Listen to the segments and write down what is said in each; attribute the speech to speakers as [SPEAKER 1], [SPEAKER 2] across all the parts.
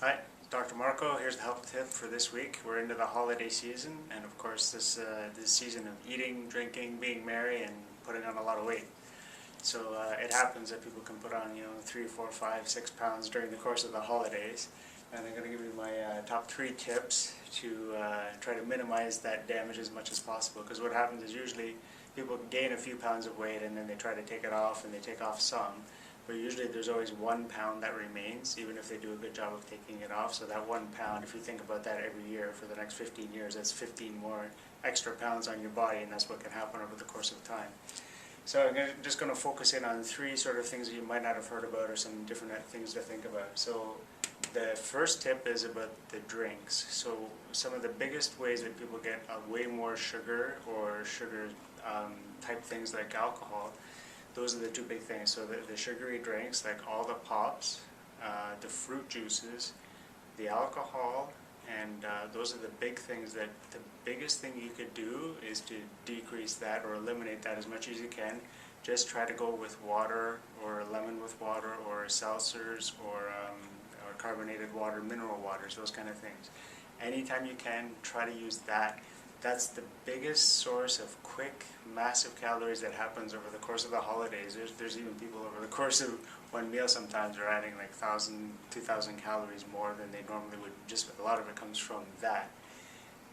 [SPEAKER 1] Hi, Dr. Marco. Here's the health tip for this week. We're into the holiday season, and of course, this season of eating, drinking, being merry, and putting on a lot of weight. So it happens that people can put on 3, 4, 5, 6 pounds during the course of the holidays. And I'm going to give you my top 3 tips to try to minimize that damage as much as possible. Because what happens is usually people gain a few pounds of weight and then they try to take it off, and they take off some. But usually there's always 1 pound that remains, even if they do a good job of taking it off. So that 1 pound, if you think about that every year for the next 15 years, that's 15 more extra pounds on your body, and that's what can happen over the course of time. So I'm just going to focus in on 3 sort of things that you might not have heard about, or some different things to think about. So the first tip is about the drinks. So some of the biggest ways that people get way more sugar or sugar type things like alcohol, those are the 2 big things. So the sugary drinks, like all the pops, the fruit juices, the alcohol, and those are the big things that the biggest thing you could do is to decrease that or eliminate that as much as you can. Just try to go with water, or lemon with water, or seltzers, or carbonated water, mineral waters, those kind of things. Anytime you can, try to use that. That's the biggest source of quick, massive calories that happens over the course of the holidays. There's even people over the course of one meal sometimes are adding like 1,000, 2,000 calories more than they normally would. Just a lot of it comes from that.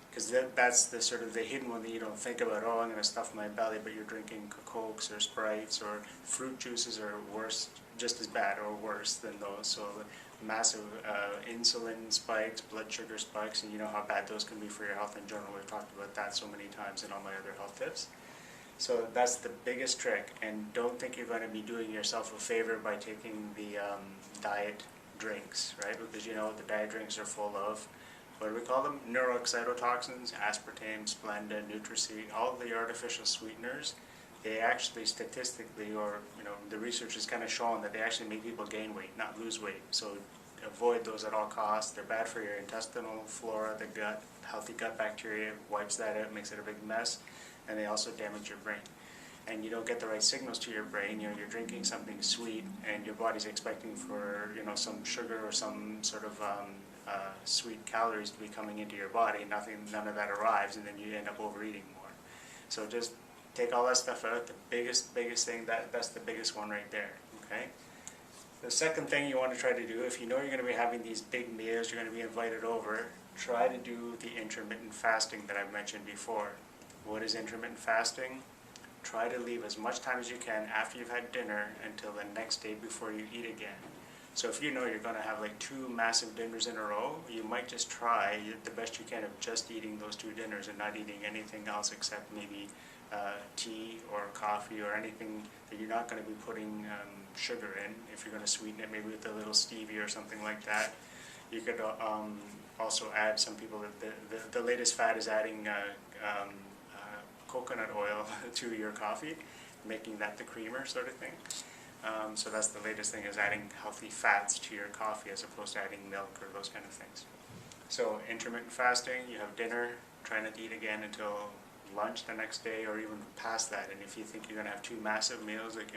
[SPEAKER 1] Because that's the sort of the hidden one that you don't think about. Oh, I'm going to stuff my belly, but you're drinking Cokes or Sprites, or fruit juices are worse, just as bad or worse than those. So massive insulin spikes, blood sugar spikes, and you know how bad those can be for your health in general. We've talked about that so many times in all my other health tips. So that's the biggest trick, and don't think you're going to be doing yourself a favor by taking the diet drinks, right? Because you know the diet drinks are full of, what do we call them? Neuroexcitotoxins, aspartame, Splenda, Nutrici, all the artificial sweeteners. They actually statistically, or the research has kind of shown that they actually make people gain weight, not lose weight. So avoid those at all costs. They're bad for your intestinal flora, the gut, healthy gut bacteria, wipes that out, makes it a big mess, and they also damage your brain. And you don't get the right signals to your brain. You're drinking something sweet, and your body's expecting for some sugar or some sort of sweet calories to be coming into your body. None of that arrives, and then you end up overeating more. So just take all that stuff out. The biggest thing, that's the biggest one right there. Okay. The second thing you want to try to do, if you know you're going to be having these big meals, you're going to be invited over, try to do the intermittent fasting that I've mentioned before. What is intermittent fasting? Try to leave as much time as you can after you've had dinner until the next day before you eat again. So if you know you're going to have like 2 massive dinners in a row, you might just try the best you can of just eating those 2 dinners and not eating anything else except maybe tea or coffee or anything that you're not going to be putting sugar in. If you're going to sweeten it, maybe with a little stevia or something like that. You could also add, some people, the latest fad is adding coconut oil to your coffee, making that the creamer sort of thing. So that's the latest thing, is adding healthy fats to your coffee as opposed to adding milk or those kind of things. So intermittent fasting, you have dinner, try not to eat again until lunch the next day, or even past that. And if you think you're going to have 2 massive meals, like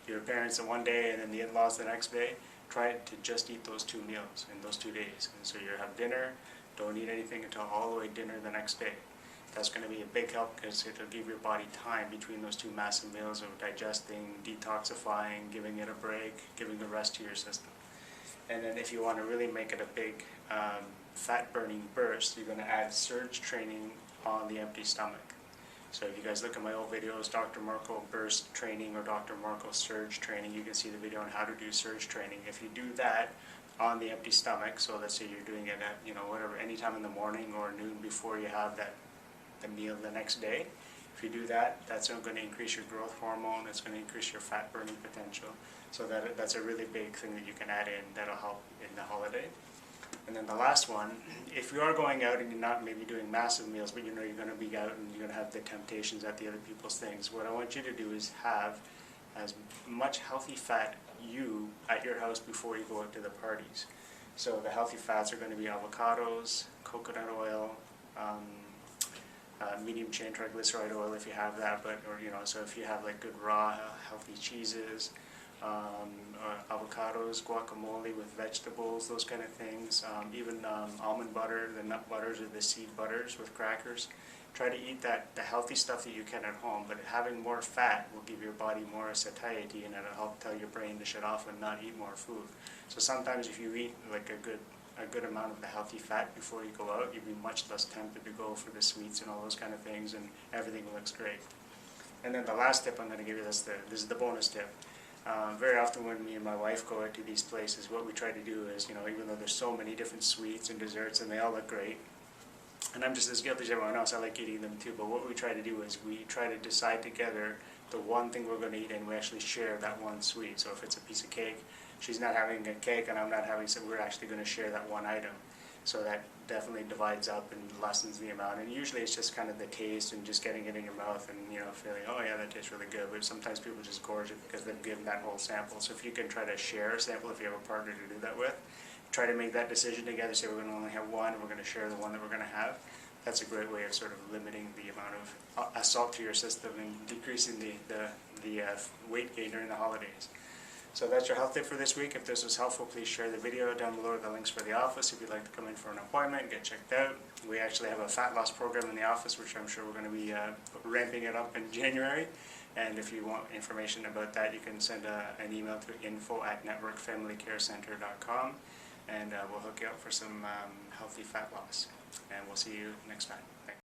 [SPEAKER 1] your parents in one day and then the in-laws the next day, try to just eat those 2 meals in those 2 days. And so you have dinner, don't eat anything until all the way dinner the next day. That's going to be a big help, because it'll give your body time between those 2 massive meals of digesting, detoxifying, giving it a break, giving the rest to your system. And then if you want to really make it a big fat burning burst, you're going to add surge training on the empty stomach. So if you guys look at my old videos, Dr. Marco burst training or Dr. Marco surge training, you can see the video on how to do surge training. If you do that on the empty stomach, so let's say you're doing it at whatever, anytime in the morning or noon before you have the meal the next day. If you do that, that's going to increase your growth hormone, it's going to increase your fat burning potential. So that's a really big thing that you can add in that'll help in the holiday. And then the last one, if you are going out and you're not maybe doing massive meals, but you know you're going to be out and you're going to have the temptations at the other people's things, what I want you to do is have as much healthy fat at your house before you go out to the parties. So the healthy fats are going to be avocados, coconut oil, medium chain triglyceride oil if you have that, so if you have like good raw healthy cheeses, avocados, guacamole with vegetables, those kind of things. Even almond butter, the nut butters or the seed butters with crackers. Try to eat the healthy stuff that you can at home, but having more fat will give your body more satiety, and it'll help tell your brain to shut off and not eat more food. So sometimes if you eat like a good amount of the healthy fat before you go out, you'll be much less tempted to go for the sweets and all those kind of things, and everything looks great. And then the last tip I'm going to give you, this is the bonus tip. Very often when me and my wife go out to these places, what we try to do is, even though there's so many different sweets and desserts and they all look great, and I'm just as guilty as everyone else, I like eating them too, but what we try to do is we try to decide together the one thing we're going to eat, and we actually share that one sweet. So if it's a piece of cake, she's not having a cake and I'm not having some, we're actually going to share that one item. So that definitely divides up and lessens the amount. And usually it's just kind of the taste and just getting it in your mouth and feeling, oh yeah, that tastes really good. But sometimes people just gorge it because they've given that whole sample. So if you can try to share a sample, if you have a partner to do that with, try to make that decision together. Say we're going to only have one, and we're going to share the one that we're going to have. That's a great way of sort of limiting the amount of assault to your system and decreasing the weight gain during the holidays. So that's your health tip for this week. If this was helpful, please share the video. Down below are the links for the office if you'd like to come in for an appointment and get checked out. We actually have a fat loss program in the office, which I'm sure we're going to be ramping it up in January. And if you want information about that, you can send an email to info@networkfamilycarecenter.com, and we'll hook you up for some healthy fat loss. And we'll see you next time. Thanks.